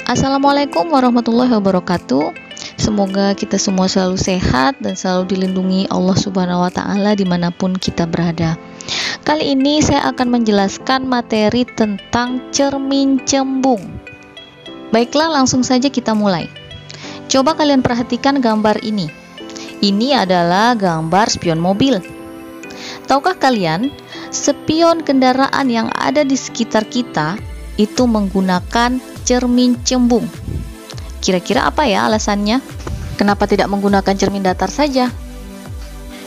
Assalamualaikum warahmatullahi wabarakatuh. Semoga kita semua selalu sehat dan selalu dilindungi Allah Subhanahu wa Ta'ala dimanapun kita berada. Kali ini saya akan menjelaskan materi tentang cermin cembung. Baiklah, langsung saja kita mulai. Coba kalian perhatikan gambar ini. Ini adalah gambar spion mobil. Tahukah kalian, spion kendaraan yang ada di sekitar kita itu menggunakan cermin cembung. Kira-kira apa ya alasannya? Kenapa tidak menggunakan cermin datar saja?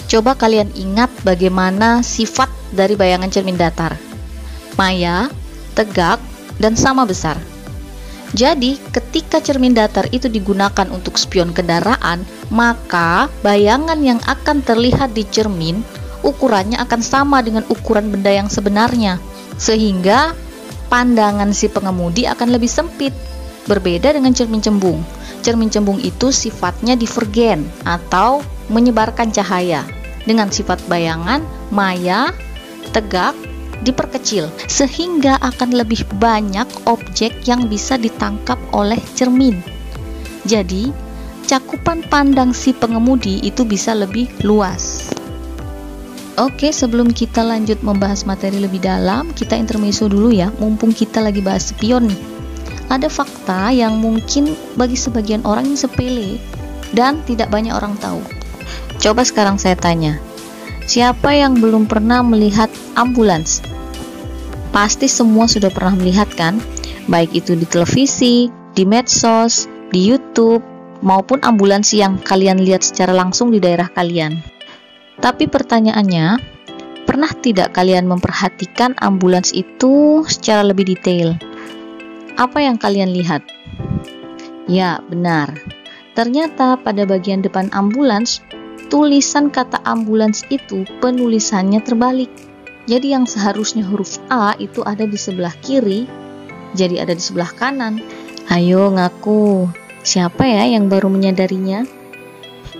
Coba kalian ingat bagaimana sifat dari bayangan cermin datar. Maya, tegak, dan sama besar. Jadi, ketika cermin datar itu digunakan untuk spion kendaraan, maka bayangan yang akan terlihat di cermin, ukurannya akan sama dengan ukuran benda yang sebenarnya. Sehingga pandangan si pengemudi akan lebih sempit, berbeda dengan cermin cembung. Cermin cembung itu sifatnya divergen atau menyebarkan cahaya dengan sifat bayangan, maya, tegak, diperkecil, sehingga akan lebih banyak objek yang bisa ditangkap oleh cermin. Jadi, cakupan pandang si pengemudi itu bisa lebih luas. Oke, sebelum kita lanjut membahas materi lebih dalam, kita intermezzo dulu ya, mumpung kita lagi bahas spion nih. Ada fakta yang mungkin bagi sebagian orang yang sepele dan tidak banyak orang tahu. Coba sekarang saya tanya, siapa yang belum pernah melihat ambulans? Pasti semua sudah pernah melihat kan? Baik itu di televisi, di medsos, di YouTube, maupun ambulans yang kalian lihat secara langsung di daerah kalian. Tapi pertanyaannya, pernah tidak kalian memperhatikan ambulans itu secara lebih detail? Apa yang kalian lihat? Ya, benar. Ternyata pada bagian depan ambulans, tulisan kata ambulans itu penulisannya terbalik. Jadi yang seharusnya huruf A itu ada di sebelah kiri, jadi ada di sebelah kanan. Ayo ngaku, siapa ya yang baru menyadarinya?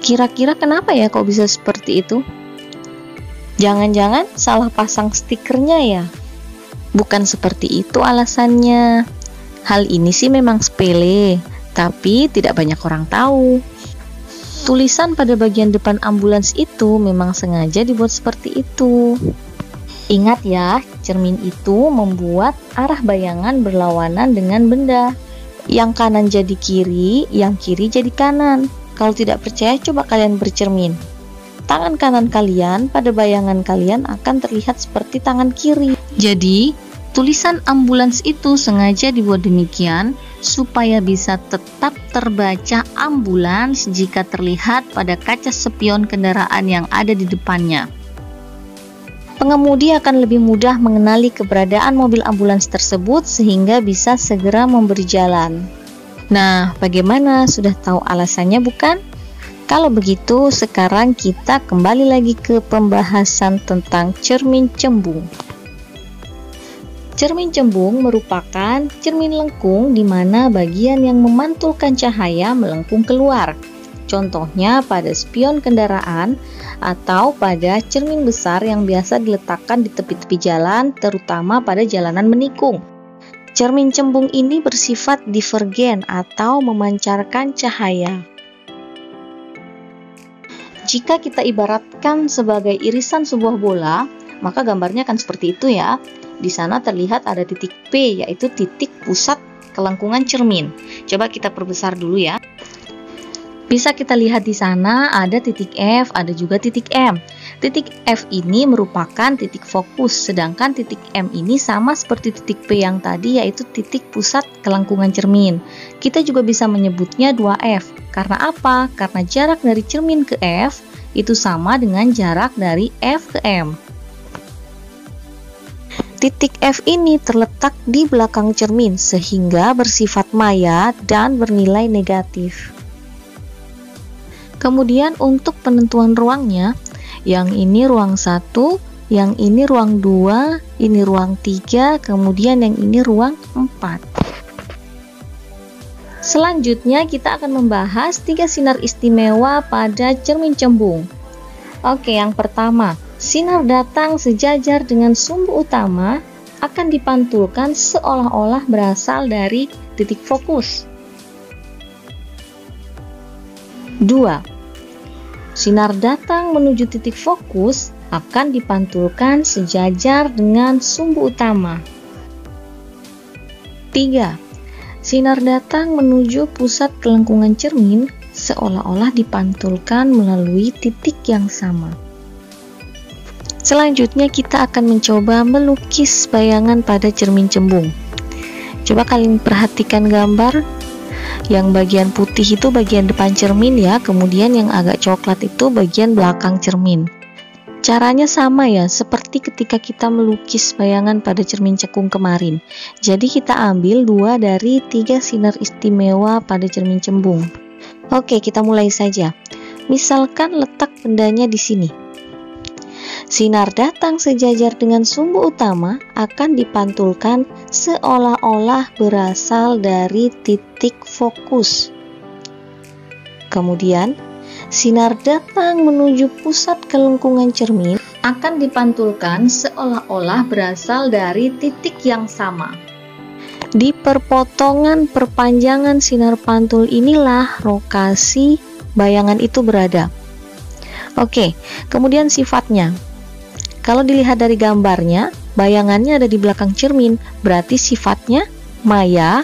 Kira-kira kenapa ya kok bisa seperti itu? Jangan-jangan salah pasang stikernya ya? Bukan seperti itu alasannya. Hal ini sih memang sepele, tapi tidak banyak orang tahu. Tulisan pada bagian depan ambulans itu memang sengaja dibuat seperti itu. Ingat ya, cermin itu membuat arah bayangan berlawanan dengan benda. Yang kanan jadi kiri, yang kiri jadi kanan. Kalau tidak percaya, coba kalian bercermin. Tangan kanan kalian pada bayangan kalian akan terlihat seperti tangan kiri. Jadi, tulisan ambulans itu sengaja dibuat demikian supaya bisa tetap terbaca ambulans jika terlihat pada kaca spion kendaraan yang ada di depannya. Pengemudi akan lebih mudah mengenali keberadaan mobil ambulans tersebut sehingga bisa segera memberi jalan. Nah, bagaimana? Sudah tahu alasannya bukan? Kalau begitu, sekarang kita kembali lagi ke pembahasan tentang cermin cembung. Cermin cembung merupakan cermin lengkung di mana bagian yang memantulkan cahaya melengkung keluar. Contohnya pada spion kendaraan atau pada cermin besar yang biasa diletakkan di tepi-tepi jalan, terutama pada jalanan menikung. Cermin cembung ini bersifat divergen atau memancarkan cahaya. Jika kita ibaratkan sebagai irisan sebuah bola, maka gambarnya akan seperti itu ya. Di sana terlihat ada titik P, yaitu titik pusat kelengkungan cermin. Coba kita perbesar dulu ya. Bisa kita lihat di sana ada titik F, ada juga titik M. Titik F ini merupakan titik fokus, sedangkan titik M ini sama seperti titik P yang tadi, yaitu titik pusat kelengkungan cermin. Kita juga bisa menyebutnya 2F. Karena apa? Karena jarak dari cermin ke F itu sama dengan jarak dari F ke M. Titik F ini terletak di belakang cermin sehingga bersifat maya dan bernilai negatif. Kemudian untuk penentuan ruangnya, yang ini ruang 1, yang ini ruang 2, ini ruang 3, kemudian yang ini ruang 4. Selanjutnya kita akan membahas 3 sinar istimewa pada cermin cembung. Oke, yang pertama, sinar datang sejajar dengan sumbu utama akan dipantulkan seolah-olah berasal dari titik fokus. 2. Sinar datang menuju titik fokus akan dipantulkan sejajar dengan sumbu utama. 3. Sinar datang menuju pusat kelengkungan cermin seolah-olah dipantulkan melalui titik yang sama. Selanjutnya kita akan mencoba melukis bayangan pada cermin cembung. Coba kalian perhatikan gambar. Yang bagian putih itu bagian depan cermin ya, kemudian yang agak coklat itu bagian belakang cermin. Caranya sama ya, seperti ketika kita melukis bayangan pada cermin cekung kemarin. Jadi kita ambil 2 dari 3 sinar istimewa pada cermin cembung. Oke, kita mulai saja. Misalkan letak bendanya di sini. Sinar datang sejajar dengan sumbu utama akan dipantulkan seolah-olah berasal dari titik fokus. Kemudian, sinar datang menuju pusat kelengkungan cermin akan dipantulkan seolah-olah berasal dari titik yang sama. Di perpotongan perpanjangan sinar pantul inilah lokasi bayangan itu berada. Oke, kemudian sifatnya. Kalau dilihat dari gambarnya, bayangannya ada di belakang cermin, berarti sifatnya maya,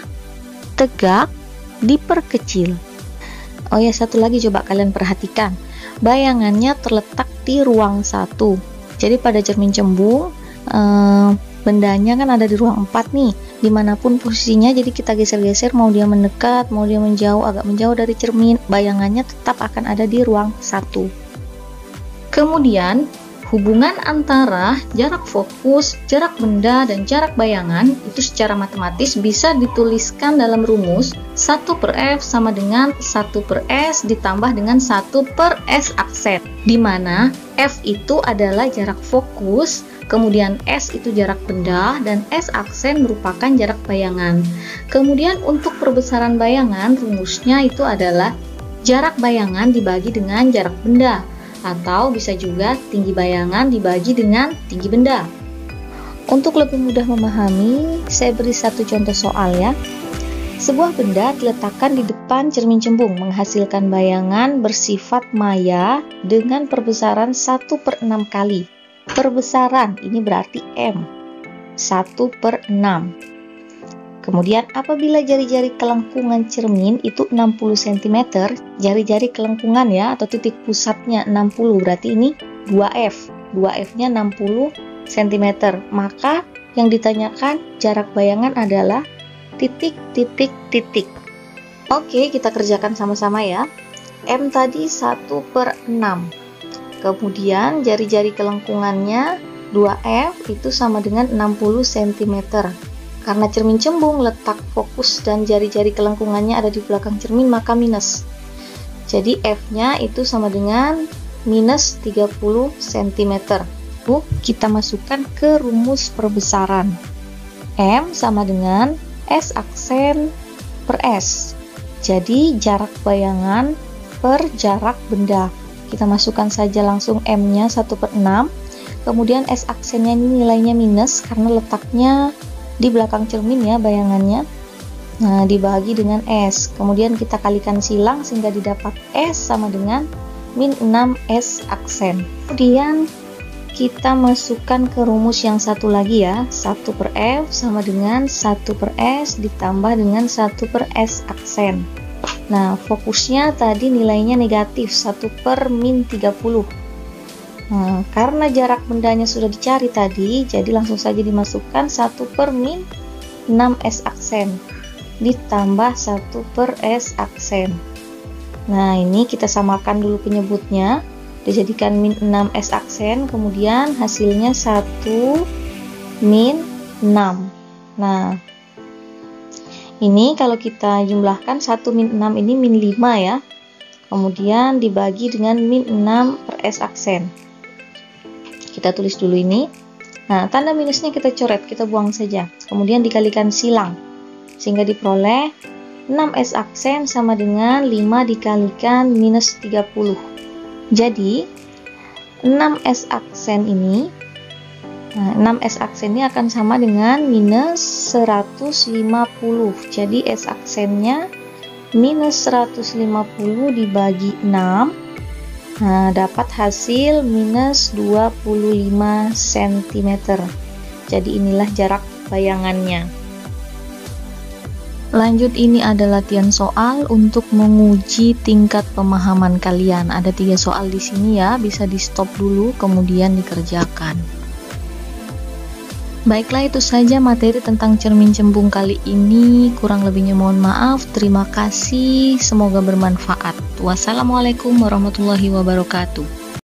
tegak, diperkecil. Oh ya, satu lagi coba kalian perhatikan. Bayangannya terletak di ruang 1. Jadi pada cermin cembung, bendanya kan ada di ruang 4 nih. Dimanapun posisinya, jadi kita geser-geser, mau dia mendekat, mau dia menjauh, agak menjauh dari cermin, bayangannya tetap akan ada di ruang 1. Kemudian, hubungan antara jarak fokus, jarak benda, dan jarak bayangan itu secara matematis bisa dituliskan dalam rumus 1/F sama dengan 1/S ditambah dengan 1/S aksen, di mana F itu adalah jarak fokus, kemudian S itu jarak benda, dan S aksen merupakan jarak bayangan. Kemudian untuk perbesaran bayangan, rumusnya itu adalah jarak bayangan dibagi dengan jarak benda, atau bisa juga tinggi bayangan dibagi dengan tinggi benda. Untuk lebih mudah memahami, saya beri satu contoh soal ya. Sebuah benda diletakkan di depan cermin cembung menghasilkan bayangan bersifat maya dengan perbesaran 1/6 kali. Perbesaran ini berarti M, 1/6. Kemudian apabila jari-jari kelengkungan cermin itu 60 cm, jari-jari kelengkungan ya, atau titik pusatnya 60, berarti ini 2F. 2F-nya 60 cm. Maka yang ditanyakan jarak bayangan adalah titik, titik, titik. Oke, kita kerjakan sama-sama ya. M tadi 1/6. Kemudian jari-jari kelengkungannya 2F itu sama dengan 60 cm. Karena cermin cembung letak fokus dan jari-jari kelengkungannya ada di belakang cermin, maka minus. Jadi F-nya itu sama dengan minus 30 cm. Kita masukkan ke rumus perbesaran. M sama dengan S aksen per S. Jadi jarak bayangan per jarak benda. Kita masukkan saja langsung M-nya 1/6. Kemudian S aksennya ini nilainya minus karena letaknya di belakang cermin ya bayangannya. Nah, dibagi dengan S. Kemudian kita kalikan silang sehingga didapat S sama dengan min 6S aksen. Kemudian kita masukkan ke rumus yang satu lagi ya. 1/F sama dengan 1/S ditambah dengan 1/S aksen. Nah, fokusnya tadi nilainya negatif 1/min 30. Nah, karena jarak bendanya sudah dicari tadi, jadi langsung saja dimasukkan 1/min 6S aksen ditambah 1/S aksen. Nah, ini kita samakan dulu penyebutnya, dijadikan min 6S aksen, kemudian hasilnya 1 min 6. Nah, ini kalau kita jumlahkan 1 min 6 ini min 5 ya, kemudian dibagi dengan min 6/S aksen. Kita tulis dulu ini. Nah, tanda minusnya kita coret, kita buang saja. Kemudian dikalikan silang. Sehingga diperoleh 6S aksen sama dengan 5 dikalikan minus 30. Jadi, 6S aksen ini, 6S aksen ini akan sama dengan minus 150. Jadi, S aksennya minus 150 dibagi 6, nah dapat hasil minus 25 cm. Jadi inilah jarak bayangannya. Lanjut, ini ada latihan soal untuk menguji tingkat pemahaman kalian. Ada 3 soal di sini ya, bisa di stop dulu kemudian dikerjakan. Baiklah, itu saja materi tentang cermin cembung kali ini. Kurang lebihnya mohon maaf. Terima kasih, semoga bermanfaat. Wassalamualaikum warahmatullahi wabarakatuh.